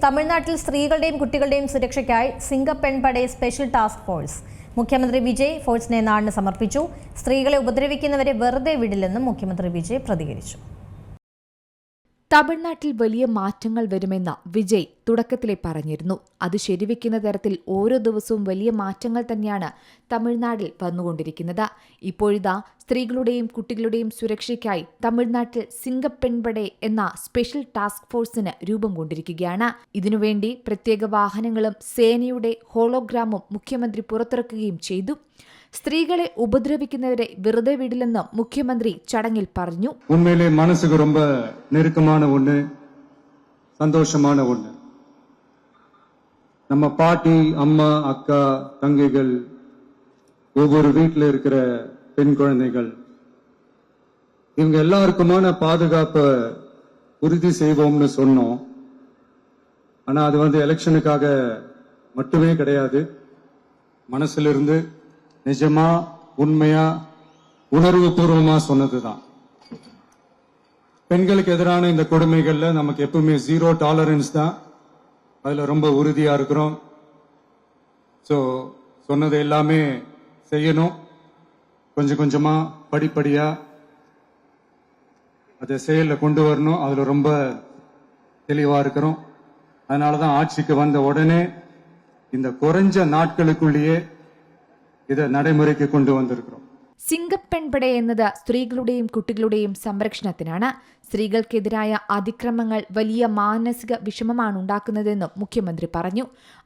തമിഴ്നാട്ടിൽ സ്ത്രീകളുടെയും കുട്ടികളുടെയും സുരക്ഷയ്ക്കായി സിംഗപ്പെൺപട സ്പെഷ്യൽ ടാസ്ക് ഫോഴ്സ്. മുഖ്യമന്ത്രി വിജയ് ഫോഴ്സിനെ നാടിന് സമർപ്പിച്ചു. സ്ത്രീകളെ ഉപദ്രവിക്കുന്നവരെ വെറുതെ വിടില്ലെന്നും മുഖ്യമന്ത്രി വിജയ് പ്രതികരിച്ചു. തമിഴ്നാട്ടിൽ വലിയ മാറ്റങ്ങൾ വരുമെന്ന് വിജയ് തുടക്കത്തിലെ പറഞ്ഞിരുന്നു. അത് ശരിവെക്കുന്ന തരത്തിൽ ഓരോ ദിവസവും വലിയ മാറ്റങ്ങൾ തന്നെയാണ് തമിഴ്നാട്ടിൽ വന്നുകൊണ്ടിരിക്കുന്നത്. ഇപ്പോഴിതാ സ്ത്രീകളുടെയും കുട്ടികളുടെയും സുരക്ഷയ്ക്കായി തമിഴ്നാട്ടിൽ സിംഗപ്പെൺപട എന്ന സ്പെഷ്യൽ ടാസ്ക് ഫോഴ്സിന് രൂപം കൊണ്ടിരിക്കുകയാണ്. ഇതിനുവേണ്ടി പ്രത്യേക വാഹനങ്ങളും സേനയുടെ ഹോളോഗ്രാമും മുഖ്യമന്ത്രി പുറത്തിറക്കുകയും ചെയ്തു. സ്ത്രീകളെ ഉപദ്രവിക്കുന്നവരെ വെറുതെ വിടില്ലെന്ന് മുഖ്യമന്ത്രി ചടങ്ങിൽ പറഞ്ഞു. ഉண்மையிலே மனசுக்கு ரொம்ப நெருக்கமான ஒண்ணு, சந்தோஷமான ஒண்ணு. நம்ம பாட்டி, அம்மா, அக்கா, தங்கைகள், ஒவ்வொரு வீட்டில் இருக்கிற பெண் குழந்தைகள், இவங்க எல்லாருக்குமான பாதுகாப்பை உறுதி செய்வோம்னு சொன்னோம். ஆனா அது எலெக்ஷனுக்காக மட்டுமே கிடையாது. மனசுல இருந்து நிஜமா உண்மையா உணர்வு பூர்வமா சொன்னதுதான். பெண்களுக்கு எதிரான இந்த கொடுமைகள்ல நமக்கு எப்பவுமே 0 டாலரன்ஸ் தான். அதுல ரொம்ப உறுதியா இருக்கிறோம். சோ சொன்னது எல்லாமே செய்யணும். கொஞ்சம் கொஞ்சமா படிப்படியா அதை செயல்ல கொண்டு வரணும். அதுல ரொம்ப தெளிவா இருக்கிறோம். அதனாலதான் ஆட்சிக்கு வந்த உடனே இந்த குறைஞ்ச நாட்களுக்குள்ளேயே ഇത് നടപടിക്ക് കൊണ്ടുവന്നിരിക്കുന്നു. സിംഗപ്പെൺപട എന്നത് സ്ത്രീകളുടെയും കുട്ടികളുടെയും സംരക്ഷണത്തിനാണ്. സ്ത്രീകൾക്കെതിരായ അതിക്രമങ്ങൾ വലിയ മാനസിക വിഷമമാണ് ഉണ്ടാക്കുന്നതെന്നും മുഖ്യമന്ത്രി പറഞ്ഞു.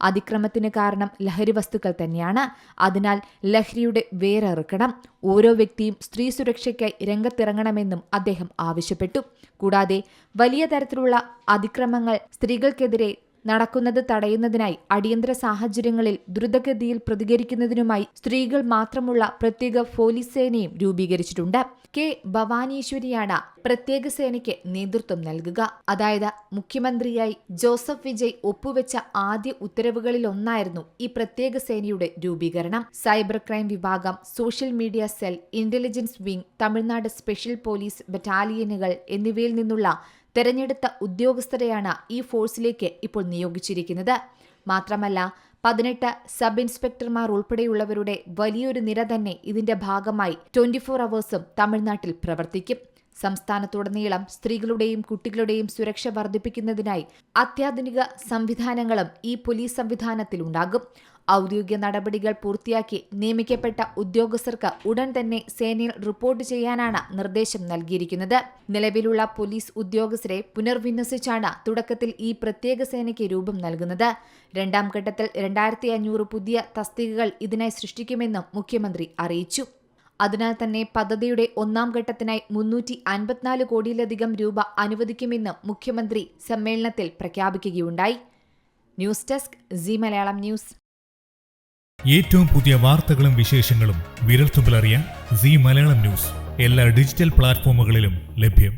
അതിക്രമത്തിന് കാരണം ലഹരി വസ്തുക്കൾ തന്നെയാണ്. അതിനാൽ ലഹരിയുടെ വേരറുക്കണം. ഓരോ വ്യക്തിയും സ്ത്രീ സുരക്ഷയ്ക്കായി രംഗത്തിറങ്ങണമെന്നും അദ്ദേഹം ആവശ്യപ്പെട്ടു. കൂടാതെ വലിയ തരത്തിലുള്ള അതിക്രമങ്ങൾ സ്ത്രീകൾക്കെതിരെ നടക്കുന്നത് തടയുന്നതിനായി അടിയന്തര സാഹചര്യങ്ങളിൽ ദ്രുതഗതിയിൽ പ്രതികരിക്കുന്നതിനുമായി സ്ത്രീകൾ മാത്രമുള്ള പ്രത്യേക പോലീസ് സേനയും രൂപീകരിച്ചിട്ടുണ്ട്. കെ ഭവാനീശ്വരിയാണ് പ്രത്യേക സേനയ്ക്ക് നേതൃത്വം നൽകുക. അതായത് മുഖ്യമന്ത്രിയായി ജോസഫ് വിജയ് ഒപ്പുവെച്ച ആദ്യ ഉത്തരവുകളിലൊന്നായിരുന്നു ഈ പ്രത്യേക സേനയുടെ രൂപീകരണം. സൈബർ ക്രൈം വിഭാഗം, social media cell, intelligence wing, Tamil Nadu special police ബറ്റാലിയനുകൾ എന്നിവയിൽ നിന്നുള്ള തെരഞ്ഞെടുത്ത ഉദ്യോഗസ്ഥരെയാണ് ഈ ഫോഴ്സിലേക്ക് ഇപ്പോൾ നിയോഗിച്ചിരിക്കുന്നത്. മാത്രമല്ല 18 സബ് ഇൻസ്പെക്ടർമാർ ഉൾപ്പെടെയുള്ളവരുടെ വലിയൊരു നിര തന്നെ ഇതിന്റെ ഭാഗമായി 24 അവേഴ്സും തമിഴ്നാട്ടിൽ പ്രവർത്തിക്കും. സംസ്ഥാനത്തുടനീളം സ്ത്രീകളുടെയും കുട്ടികളുടെയും സുരക്ഷ വർദ്ധിപ്പിക്കുന്നതിനായി അത്യാധുനിക സംവിധാനങ്ങളും ഈ പോലീസ് സംവിധാനത്തിലുണ്ടാകും. ഔദ്യോഗിക നടപടികൾ പൂർത്തിയാക്കി നിയമിക്കപ്പെട്ട ഉദ്യോഗസ്ഥർക്ക് ഉടൻ തന്നെ സേനയിൽ റിപ്പോർട്ട് ചെയ്യാനാണ് നിർദ്ദേശം നൽകിയിരിക്കുന്നത്. നിലവിലുള്ള പോലീസ് ഉദ്യോഗസ്ഥരെ പുനർവിന്യസിച്ചാണ് തുടക്കത്തിൽ ഈ പ്രത്യേക സേനയ്ക്ക് രൂപം നൽകുന്നത്. രണ്ടാം ഘട്ടത്തിൽ 2500 പുതിയ തസ്തികകൾ ഇതിനായി സൃഷ്ടിക്കുമെന്നും മുഖ്യമന്ത്രി അറിയിച്ചു. അതിനാൽ തന്നെ പദ്ധതിയുടെ ഒന്നാം ഘട്ടത്തിനായി 354 കോടിയിലധികം രൂപ അനുവദിക്കുമെന്നും മുഖ്യമന്ത്രി സമ്മേളനത്തിൽ പ്രഖ്യാപിക്കുകയുണ്ടായി. News desk C Malayalam news. ഏറ്റവും പുതിയ വാർത്തകളും വിശേഷങ്ങളും വിരൽത്തുമ്പിലറിയാൻ സി മലയാളം ന്യൂസ് എല്ലാ ഡിജിറ്റൽ പ്ലാറ്റ്ഫോമുകളിലും ലഭ്യം.